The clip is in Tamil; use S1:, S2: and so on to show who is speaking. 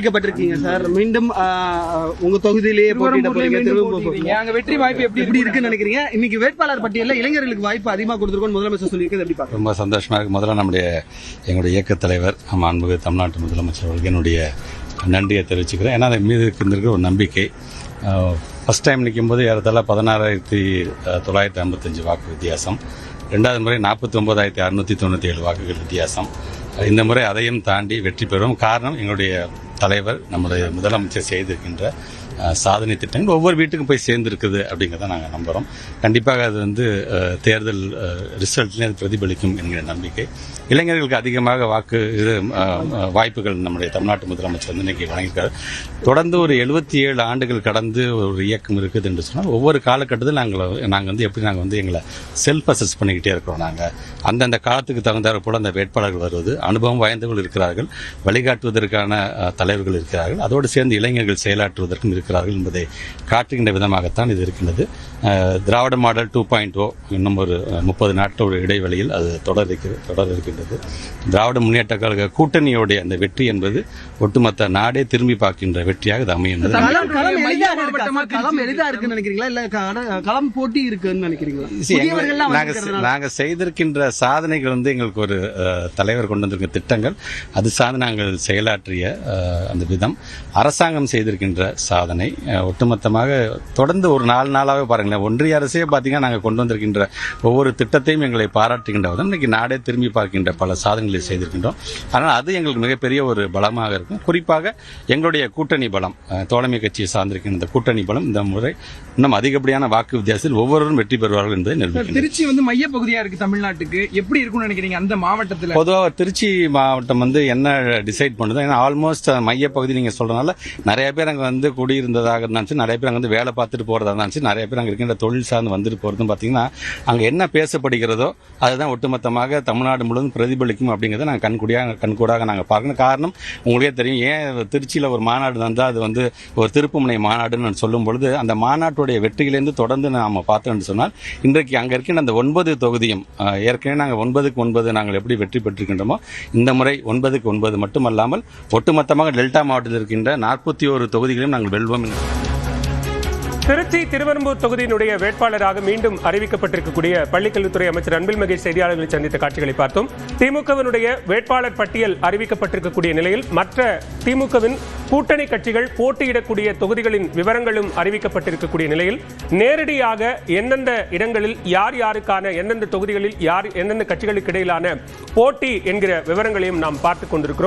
S1: அறிவிக்கப்பட்டிருக்கீங்க சார். மீண்டும் உங்க தொகுதியிலேயே போட்டியிட போறீங்க. அங்க வெற்றி வாய்ப்பு எப்படி இருக்குன்னு நினைக்கிறீங்க? இன்னைக்கு வேட்பாளர் பட்டியலில் இளைஞர்களுக்கு வாய்ப்பு அதிகமாக கொடுத்துருக்கோம் முதலமைச்சர் சொல்லியிருக்கிறது எப்படி பார்க்க?
S2: ரொம்ப சந்தோஷமா இருக்கு. முதல்ல எங்களுடைய இயக்க தலைவர் மாண்புமிகு தமிழ்நாட்டு முதலமைச்சர் அவர்களுக்கு என்னுடைய நன்றியை தெரிவிச்சுக்கிறேன். ஏன்னா அதன் மீது இருக்கின்ற ஒரு நம்பிக்கை. ஃபர்ஸ்ட் டைம் நிற்கும்போது ஏறத்தாழ 16,955 வாக்கு வித்தியாசம், ரெண்டாவது முறை 49,697 வாக்குகள் வித்தியாசம். இந்த முறை அதையும் தாண்டி வெற்றி பெறும். காரணம் எங்களுடைய தலைவர் நம்முடைய முதலமைச்சர் செய்திருக்கின்ற சாதனை திட்டங்கள் ஒவ்வொரு வீட்டுக்கும் போய் சேர்ந்துருக்குது அப்படிங்கிறத நாங்கள் நம்புகிறோம். கண்டிப்பாக அது தேர்தல் ரிசல்ட்லேயும் அது பிரதிபலிக்கும் என்கிற நம்பிக்கை. இளைஞர்களுக்கு அதிகமாக வாய்ப்புகள் நம்முடைய தமிழ்நாட்டு முதலமைச்சர் இன்னைக்கு வழங்கியிருக்காரு. தொடர்ந்து ஒரு 77 ஆண்டுகள் கடந்து ஒரு இயக்கம் இருக்குது என்று சொன்னால் ஒவ்வொரு காலகட்டத்தில் நாங்கள் எப்படி எங்களை செல்ஃப் அசஸ் பண்ணிக்கிட்டே இருக்கிறோம். நாங்கள் அந்தந்த காலத்துக்கு தகுந்தாற் போல அந்த வேட்பாளர்கள் வருவது, அனுபவம் வாய்ந்தவர்கள் இருக்கிறார்கள், வழிகாட்டுவதற்கான தலைவர்கள் இருக்கிறார்கள், அதோடு சேர்ந்து இளைஞர்கள் செயலாற்றுவதற்கும் இருக்கிறார்கள் என்பதை காட்டுகின்ற விதமாகத்தான் இது இருக்கின்றது. திராவிட மாடல் 2.0 இன்னும் ஒரு 30 நாட்களோட இடைவெளியில் அது தொடர் இருக்கின்றது. திராவிட முன்னேற்ற கழக கூட்டணியோடைய அந்த வெற்றி என்பது ஒட்டுமொத்த நாடே திரும்பி பார்க்கின்ற வெற்றியாக இது அமையும். நாங்கள் செய்திருக்கின்ற சாதனைகள் எங்களுக்கு ஒரு தலைவர் கொண்டு வந்திருக்கிற திட்டங்கள், அது சார்ந்து நாங்கள் செயலாற்றிய அந்த விதம், அரசாங்கம் செய்திருக்கின்ற சாதனை, ஒட்டுமொத்தமாக தொடர்ந்து ஒரு 4 நாளாகவே பாருங்களேன், ஒன்றிய அரசே பார்த்தீங்கன்னா நாங்கள் கொண்டு வந்திருக்கின்ற ஒவ்வொரு திட்டத்தையும் எங்களை பாராட்டுகின்ற விதம் இன்னைக்கு நாடே திரும்பி பார்க்கின்ற பல சாதனைகளை செய்திருக்கின்றோம். அதனால் அது எங்களுக்கு மிகப்பெரிய ஒரு பலமாக இருக்கும். குறிப்பாக எங்களுடைய கூட்டணி பலம், தோழமை கட்சியை சார்ந்திருக்கின்ற இந்த கூட்டணி பலம் இந்த முறை இன்னும் அதிகப்படியான வாக்கு வித்தியாசத்தில் ஒவ்வொருவரும் வெற்றி பெறுவார்கள் என்பதை நிரூபிக்கிறது.
S1: திருச்சி மைய பகுதியா இருக்கு தமிழ்நாட்டுக்கு, எப்படி இருக்கும்னு நினைக்கிறீங்க? அந்த மாவட்டத்தில்
S2: பொதுவாக திருச்சி மாவட்டம் என்ன டிசைட் பண்ணுது, ஏன்னா ஆல்மோஸ்ட் மைய பகுதி நீங்க சொல்றதுனால நிறைய பேர் அங்கே குடியிருந்ததாக இருந்துச்சு, நிறைய பேர் அங்கே வேலை பார்த்துட்டு போறதா இருந்துச்சு, நிறைய பேர் அங்கே இருக்கின்ற தொழில் சார்ந்து வந்துட்டு போறதும் பார்த்தீங்கன்னா அங்கே என்ன பேசப்படுகிறதோ அதுதான் ஒட்டுமொத்தமாக தமிழ்நாடு முழுவதும் பிரதிபலிக்கும் அப்படிங்கிறத நாங்கள் கண்கூடாக நாங்கள் பார்க்கணும். காரணம் உங்களுக்கே தெரியும், ஏன் திருச்சியில் ஒரு மாநாடு வந்தால் அது ஒரு திருப்புமுனை மாநாடுன்னு சொல்லும் பொழுது அந்த மாநாட்டுடைய வெற்றியிலேருந்து தொடர்ந்து நாம் பார்த்தோம்னு சொன்னால் இன்றைக்கு அங்கே இருக்கின்ற அந்த 9 தொகுதியும் ஏற்கனவே நாங்கள் 9க்கு 9 நாங்கள் எப்படி வெற்றி பெற்றிருக்கின்றோமோ இந்த முறை 9க்கு 9 மட்டுமல்லாமல் ஒட்டுமொத்தமாக டெல்டா மாவட்டத்தில் இருக்கின்ற 41 தொகுதிகளையும் நாங்கள் வெல்வோம்.
S3: திருச்சி திருவெரும்பூர் தொகுதியினுடைய வேட்பாளராக மீண்டும் அறிவிக்கப்பட்டிருக்கக்கூடிய பள்ளிக்கல்வித்துறை அமைச்சர் அன்பில் மகேஷ் செய்தியாளர்களை சந்தித்த காட்சிகளை பார்த்தோம். திமுகவினுடைய வேட்பாளர் பட்டியல் அறிவிக்கப்பட்டிருக்கக்கூடிய நிலையில் மற்ற திமுகவின் கூட்டணி கட்சிகள் போட்டியிடக்கூடிய தொகுதிகளின் விவரங்களும் அறிவிக்கப்பட்டிருக்கக்கூடிய நிலையில் நேரடியாக எந்தெந்த இடங்களில் யார் யாருக்கான எந்தெந்த தொகுதிகளில் யார் எந்தெந்த கட்சிகளுக்கு இடையிலான போட்டி என்கிற விவரங்களையும் நாம் பார்த்துக் கொண்டிருக்கிறோம்.